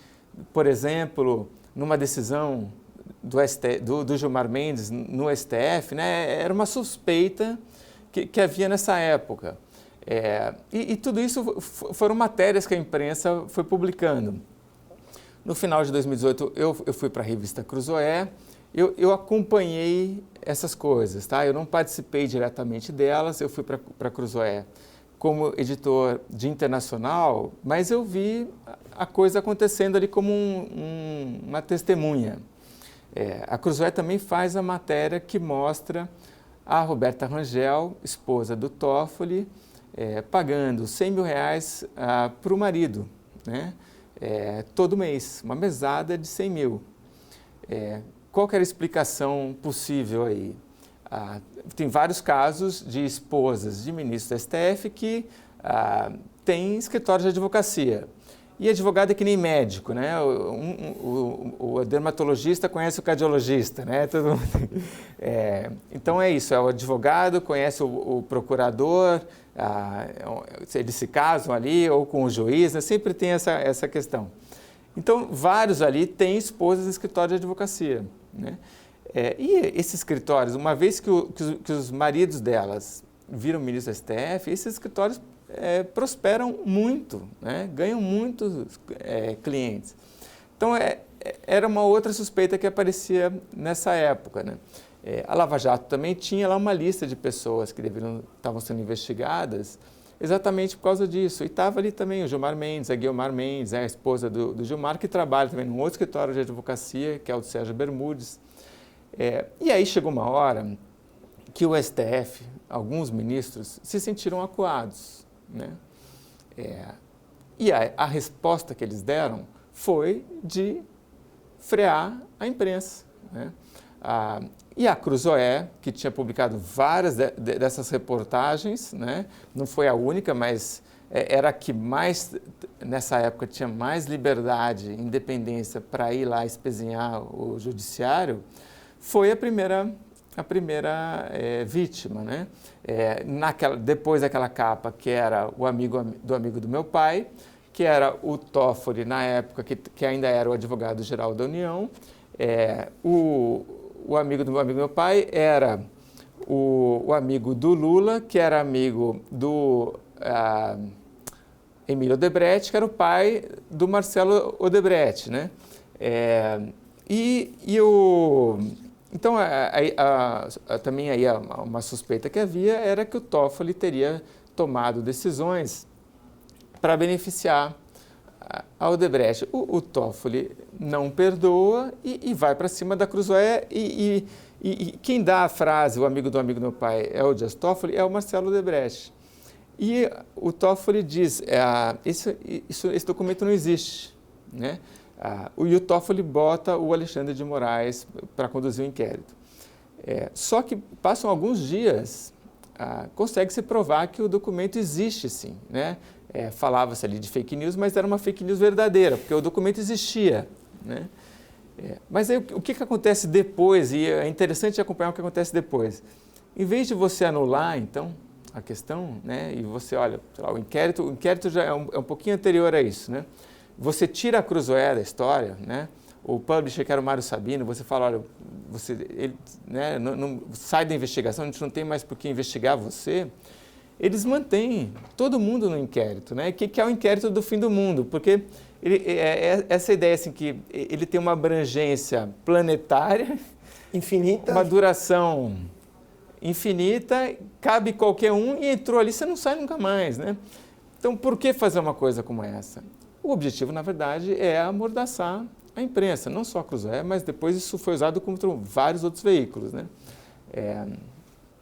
por exemplo, numa decisão do Gilmar Mendes no STF, né? Era uma suspeita que havia nessa época. E tudo isso foram matérias que a imprensa foi publicando. No final de 2018, eu fui para a revista Cruzoé, eu acompanhei essas coisas, tá? Eu não participei diretamente delas, eu fui para a Cruzoé como editor de internacional, mas eu vi a coisa acontecendo ali como uma testemunha. A Cruzoé também faz a matéria que mostra a Roberta Rangel, esposa do Toffoli, pagando R$100 mil para o marido, né? Todo mês, uma mesada de 100 mil. Qual que era a explicação possível aí? Tem vários casos de esposas de ministros do STF que têm escritório de advocacia. E advogado é que nem médico, né? O dermatologista conhece o cardiologista, né? Todo mundo... Então é isso, o advogado conhece o procurador, eles se casam ali, ou com o juiz, né? Sempre tem essa questão. Então, vários ali têm esposas em escritório de advocacia, né? E esses escritórios, uma vez que os maridos delas viram ministro do STF, esses escritórios prosperam muito, né? Ganham muitos clientes. Então, era uma outra suspeita que aparecia nessa época, né? A Lava Jato também tinha lá uma lista de pessoas que estavam sendo investigadas exatamente por causa disso. E estava ali também o Gilmar Mendes, a Guiomar Mendes, a esposa do Gilmar, que trabalha também num outro escritório de advocacia, que é o do Sérgio Bermudes. E aí chegou uma hora que o STF, alguns ministros, se sentiram acuados, né? E a resposta que eles deram foi de frear a imprensa, né? E a Cruzoé, que tinha publicado várias dessas reportagens, né? Não foi a única, mas era a que mais, nessa época, tinha mais liberdade, independência para ir lá espezinhar o judiciário, foi a primeira vítima, né? Depois daquela capa que era o amigo do meu pai, que era o Toffoli, na época, que ainda era o advogado-geral da União. O amigo do meu pai era o amigo do Lula, que era amigo do Emílio Odebrecht, que era o pai do Marcelo Odebrecht, né? Então, também aí uma suspeita que havia era que o Toffoli teria tomado decisões para beneficiar a Odebrecht. O Toffoli não perdoa e vai para cima da Cruzoé e quem dá a frase, o amigo do meu pai é o Dias Toffoli, é o Marcelo Odebrecht. E o Toffoli diz, esse documento não existe, né? E o Toffoli bota o Alexandre de Moraes para conduzir o inquérito. Só que passam alguns dias, consegue-se provar que o documento existe sim, né? Falava-se ali de fake news, mas era uma fake news verdadeira, porque o documento existia, né? Mas aí o que acontece depois, e é interessante acompanhar o que acontece depois. Em vez de você anular, então, a questão, né, e você olha, sei lá, o inquérito já é um pouquinho anterior a isso, né? Você tira a Cruzoé da história, né? O publisher, que era o Mário Sabino, você fala, olha, ele, né, não, sai da investigação, a gente não tem mais por que investigar você. Eles mantêm todo mundo no inquérito, né? Que é o inquérito do fim do mundo, porque essa ideia assim, que ele tem uma abrangência planetária, infinita, uma duração infinita, cabe qualquer um e entrou ali, você não sai nunca mais, né? Então, por que fazer uma coisa como essa? O objetivo, na verdade, é amordaçar a imprensa, não só a Cruzoé, mas depois isso foi usado contra vários outros veículos, né?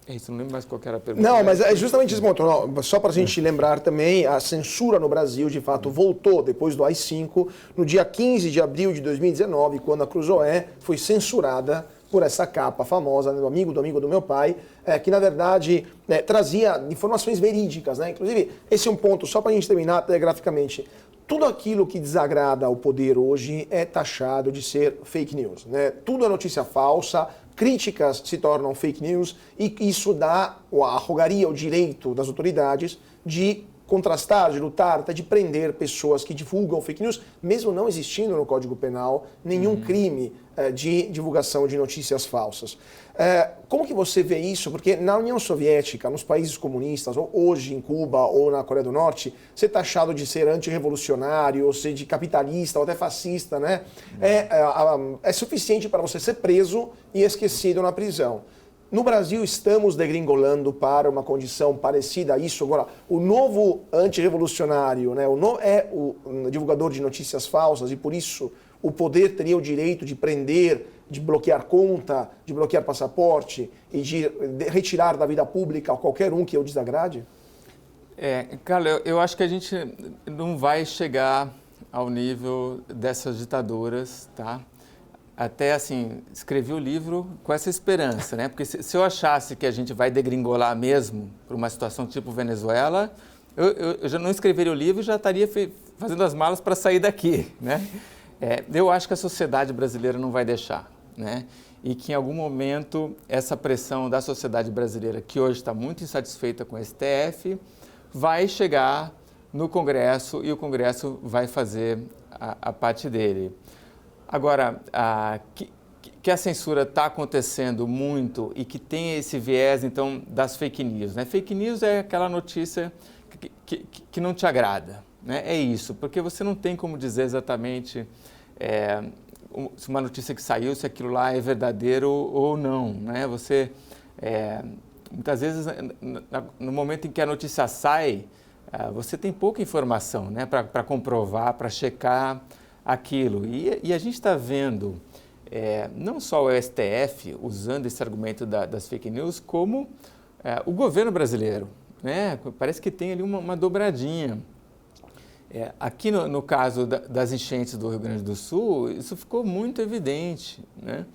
Isso, não lembro mais qual era a pergunta. Não, mas é justamente esse ponto. Não, só para a gente lembrar também, a censura no Brasil, de fato, voltou depois do AI-5, no dia 15 de abril de 2019, quando a Cruzoé foi censurada por essa capa famosa, né, do amigo do meu pai, que na verdade trazia informações verídicas, né? Inclusive, esse é um ponto, só para a gente terminar telegraficamente. Tudo aquilo que desagrada ao poder hoje é taxado de ser fake news, né? Tudo é notícia falsa, críticas se tornam fake news e isso dá a arrogaria, o direito das autoridades de contrastar, de lutar, até de prender pessoas que divulgam fake news, mesmo não existindo no Código Penal nenhum crime de divulgação de notícias falsas. Como que você vê isso? Porque na União Soviética, nos países comunistas, ou hoje em Cuba ou na Coreia do Norte, ser taxado de ser antirrevolucionário, ou ser de capitalista ou até fascista, né? É suficiente para você ser preso e esquecido na prisão. No Brasil, estamos degringolando para uma condição parecida a isso. Agora, o novo antirrevolucionário, né, é o divulgador de notícias falsas e, por isso, o poder teria o direito de prender, de bloquear conta, de bloquear passaporte e de retirar da vida pública qualquer um que o desagrade? Carlos, eu acho que a gente não vai chegar ao nível dessas ditaduras, tá? Até, assim, escrevi o livro com essa esperança, né? Porque se eu achasse que a gente vai degringolar mesmo para uma situação tipo Venezuela, eu já não escreveria o livro e já estaria fazendo as malas para sair daqui, né? Eu acho que a sociedade brasileira não vai deixar, né? E que em algum momento essa pressão da sociedade brasileira, que hoje está muito insatisfeita com o STF, vai chegar no Congresso e o Congresso vai fazer a parte dele. Agora, que a censura está acontecendo muito e que tem esse viés, então, das fake news, né? Fake news é aquela notícia que não te agrada, né? É isso, porque você não tem como dizer exatamente se uma notícia que saiu, se aquilo lá é verdadeiro ou não, né? Você, muitas vezes, no momento em que a notícia sai, você tem pouca informação, né? Para comprovar, para checar aquilo. E a gente está vendo não só o STF usando esse argumento das fake news, como o governo brasileiro, né? Parece que tem ali uma dobradinha. Aqui no caso das enchentes do Rio Grande do Sul, isso ficou muito evidente, né?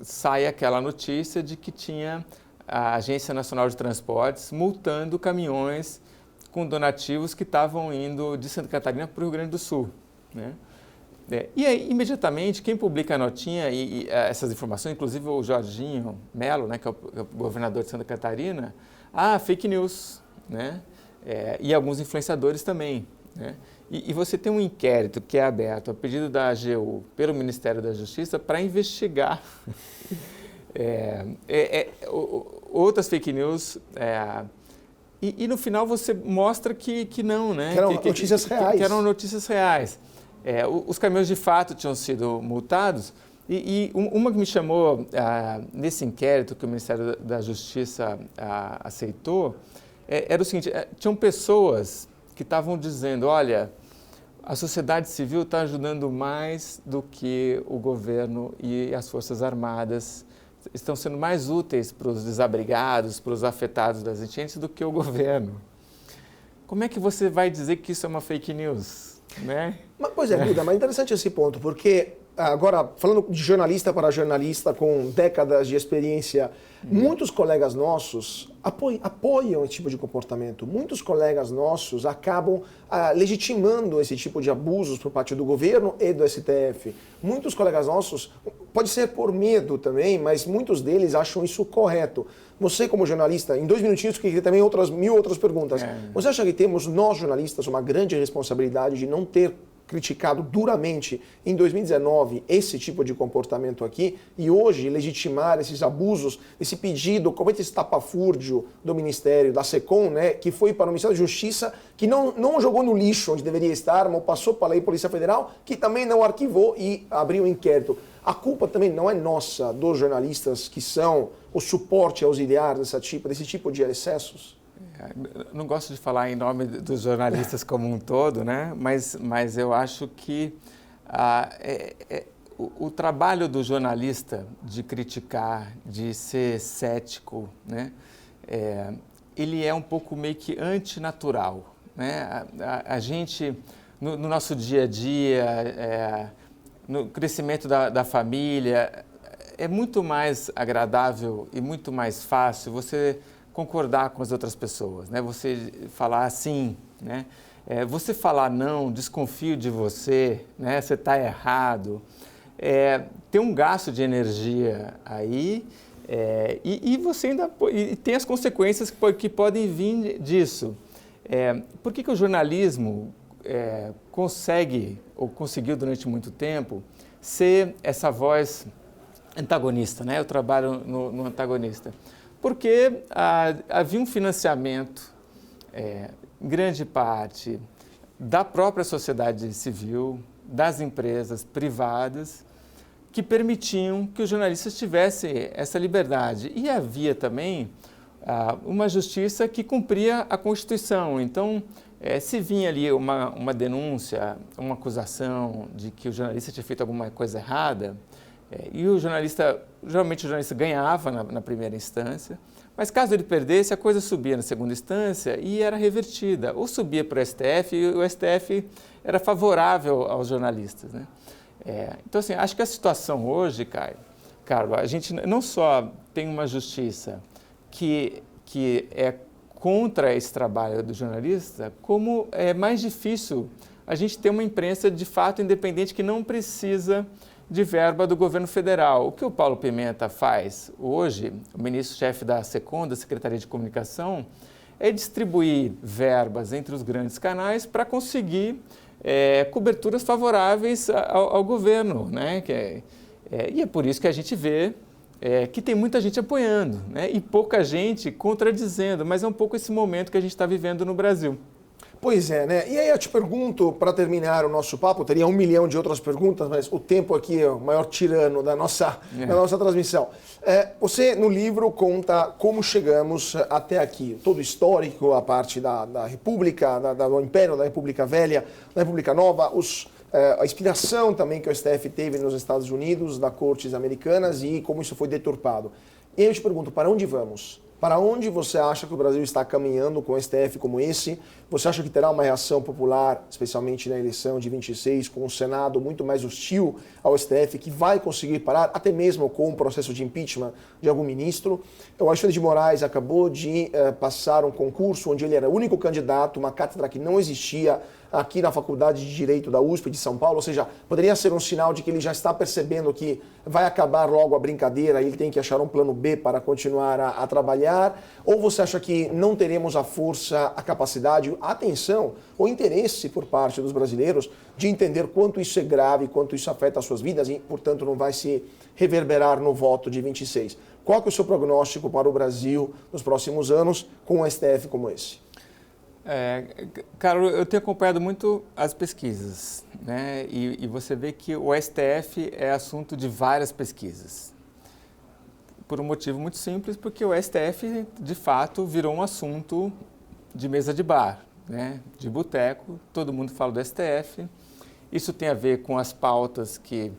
Sai aquela notícia de que tinha a Agência Nacional de Transportes multando caminhões com donativos que estavam indo de Santa Catarina para o Rio Grande do Sul, né? E aí, imediatamente, quem publica a notinha e essas informações, inclusive o Jorginho Melo, né, que é o governador de Santa Catarina, fake news, né? E alguns influenciadores também, né? E você tem um inquérito que é aberto a pedido da AGU pelo Ministério da Justiça para investigar outras fake news. E no final você mostra que não, né? Que eram notícias reais. Que eram notícias reais. Os caminhões de fato tinham sido multados. E uma que me chamou nesse inquérito que o Ministério da Justiça aceitou era o seguinte: tinham pessoas que estavam dizendo, olha, a sociedade civil está ajudando mais do que o governo e as Forças Armadas, estão sendo mais úteis para os desabrigados, para os afetados das enchentes do que o governo. Como é que você vai dizer que isso é uma fake news, né? Pois é, Duda, mas é interessante esse ponto, porque agora, falando de jornalista para jornalista com décadas de experiência, muitos colegas nossos apoiam esse tipo de comportamento. Muitos colegas nossos acabam legitimando esse tipo de abusos por parte do governo e do STF. Muitos colegas nossos, pode ser por medo também, mas muitos deles acham isso correto. Você, como jornalista, em 2 minutinhos, que também mil outras perguntas. Você acha que temos, nós jornalistas, uma grande responsabilidade de não ter criticado duramente em 2019 esse tipo de comportamento aqui e hoje legitimar esses abusos, esse pedido, como esse estapafúrdio do Ministério, da SECOM, né, que foi para o Ministério da Justiça, que não jogou no lixo onde deveria estar, mas passou para a Lei Polícia Federal, que também não arquivou e abriu um inquérito. A culpa também não é nossa, dos jornalistas que são o suporte auxiliar desse tipo de excessos? Não gosto de falar em nome dos jornalistas como um todo, né? Mas eu acho que o trabalho do jornalista de criticar, de ser cético, né? Ele é um pouco meio que antinatural, né? A gente, no nosso dia a dia, no crescimento da família, é muito mais agradável e muito mais fácil você concordar com as outras pessoas, né? Você falar sim, né? Você falar não, desconfio de você, né? Você está errado. Tem um gasto de energia aí e você ainda tem as consequências que podem vir disso. Por que o jornalismo consegue, ou conseguiu durante muito tempo, ser essa voz antagonista, né? Eu trabalho no antagonista. Porque havia um financiamento, em grande parte, da própria sociedade civil, das empresas privadas, que permitiam que os jornalistas tivessem essa liberdade. E havia também uma justiça que cumpria a Constituição. Então, se vinha ali uma denúncia, uma acusação de que o jornalista tinha feito alguma coisa errada, e geralmente o jornalista ganhava na primeira instância, mas caso ele perdesse, a coisa subia na segunda instância e era revertida. Ou subia para o STF e o STF era favorável aos jornalistas, né? Então, assim, acho que a situação hoje, Carlos, a gente não só tem uma justiça que é contra esse trabalho do jornalista, como é mais difícil a gente ter uma imprensa de fato independente que não precisa de verba do governo federal. O que o Paulo Pimenta faz hoje, o ministro-chefe da SECOM, da Secretaria de Comunicação, é distribuir verbas entre os grandes canais para conseguir coberturas favoráveis ao governo, né? E é por isso que a gente vê que tem muita gente apoiando, né? E pouca gente contradizendo, mas é um pouco esse momento que a gente está vivendo no Brasil. Pois é, né? E aí eu te pergunto, para terminar o nosso papo, teria 1 milhão de outras perguntas, mas o tempo aqui é o maior tirano da nossa transmissão. Você, no livro, conta como chegamos até aqui. Todo o histórico, a parte da República, do Império, da República Velha, da República Nova, os a inspiração também que o STF teve nos Estados Unidos, das cortes americanas e como isso foi deturpado. E eu te pergunto, para onde vamos? Para onde você acha que o Brasil está caminhando com um STF como esse? Você acha que terá uma reação popular, especialmente na eleição de 26, com um Senado muito mais hostil ao STF, que vai conseguir parar, até mesmo com um processo de impeachment de algum ministro? O Alexandre de Moraes acabou de passar um concurso onde ele era o único candidato, uma cátedra que não existia aqui na Faculdade de Direito da USP de São Paulo, ou seja, poderia ser um sinal de que ele já está percebendo que vai acabar logo a brincadeira e ele tem que achar um plano B para continuar a trabalhar? Ou você acha que não teremos a força, a capacidade, a atenção, o interesse por parte dos brasileiros de entender quanto isso é grave, quanto isso afeta as suas vidas e, portanto, não vai se reverberar no voto de 26? Qual que é o seu prognóstico para o Brasil nos próximos anos com um STF como esse? Carlos, eu tenho acompanhado muito as pesquisas, né? E você vê que o STF é assunto de várias pesquisas. Por um motivo muito simples, porque o STF, de fato, virou um assunto de mesa de bar, né? De boteco, todo mundo fala do STF. Isso tem a ver com as pautas que,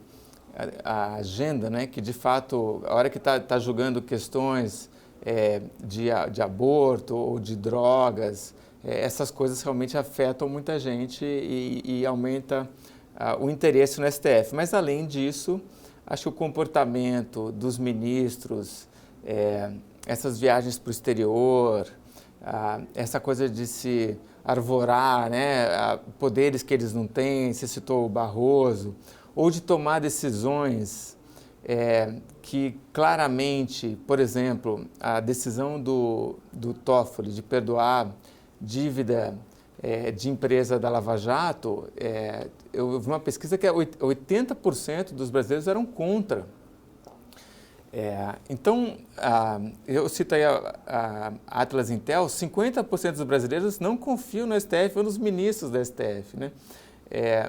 a agenda, né? Que de fato, a hora que está julgando questões de aborto ou de drogas, essas coisas realmente afetam muita gente e aumenta o interesse no STF. Mas, além disso, acho que o comportamento dos ministros, essas viagens para o exterior, essa coisa de se arvorar, né, poderes que eles não têm, você citou o Barroso, ou de tomar decisões que claramente, por exemplo, a decisão do Toffoli de perdoar dívida de empresa da Lava Jato, eu vi uma pesquisa que 80% dos brasileiros eram contra. Então, eu cito aí a Atlas Intel, 50% dos brasileiros não confiam no STF ou nos ministros da STF, né?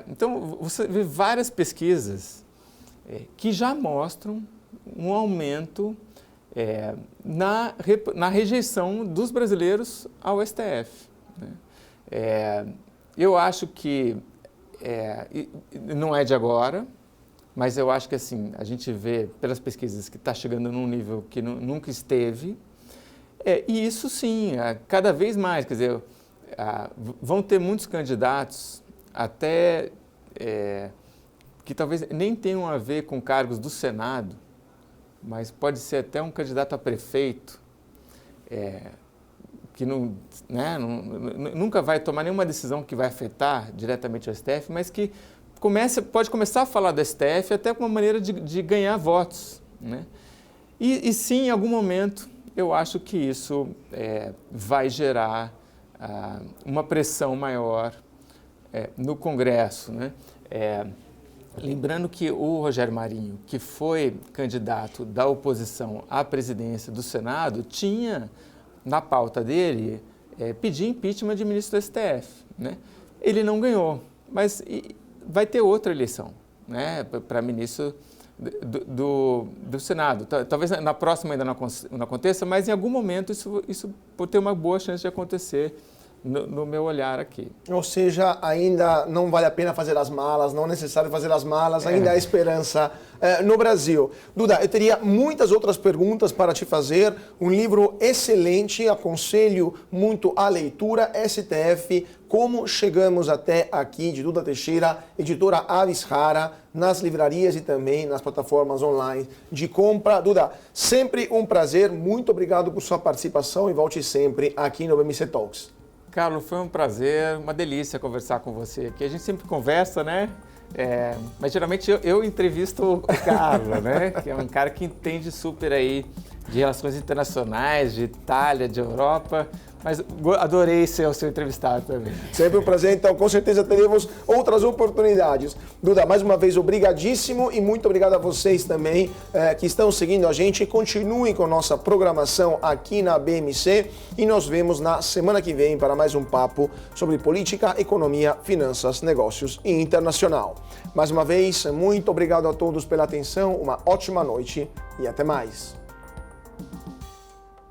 Então, você vê várias pesquisas que já mostram um aumento na rejeição dos brasileiros ao STF. Né? Eu acho que não é de agora, mas eu acho que assim, a gente vê pelas pesquisas que está chegando num nível que nunca esteve, e isso sim, cada vez mais, quer dizer, vão ter muitos candidatos até que talvez nem tenham a ver com cargos do Senado, mas pode ser até um candidato a prefeito, que nunca vai tomar nenhuma decisão que vai afetar diretamente o STF, mas que pode começar a falar do STF até com uma maneira de ganhar votos. Né? E sim, em algum momento, eu acho que isso vai gerar uma pressão maior no Congresso. Né? Lembrando que o Rogério Marinho, que foi candidato da oposição à presidência do Senado, tinha na pauta dele pedir impeachment de ministro do STF. Né? Ele não ganhou, mas vai ter outra eleição, né, para ministro do Senado. Talvez na próxima ainda não aconteça, mas em algum momento isso pode ter uma boa chance de acontecer. No meu olhar aqui. Ou seja, ainda não vale a pena fazer as malas, não é necessário fazer as malas, ainda há esperança no Brasil. Duda, eu teria muitas outras perguntas para te fazer. Um livro excelente, aconselho muito a leitura, STF, Como Chegamos Até Aqui, de Duda Teixeira, editora Avis Rara, nas livrarias e também nas plataformas online de compra. Duda, sempre um prazer, muito obrigado por sua participação e volte sempre aqui no BMC Talks. Carlos, foi um prazer, uma delícia conversar com você aqui. A gente sempre conversa, né? Mas geralmente eu entrevisto o Carlos, né? Que é um cara que entende super aí de relações internacionais, de Itália, de Europa. Mas adorei ser o seu entrevistado também. Sempre um prazer, então com certeza teremos outras oportunidades. Duda, mais uma vez, obrigadíssimo e muito obrigado a vocês também que estão seguindo a gente. Continuem com nossa programação aqui na BMC e nos vemos na semana que vem para mais um papo sobre política, economia, finanças, negócios e internacional. Mais uma vez, muito obrigado a todos pela atenção, uma ótima noite e até mais.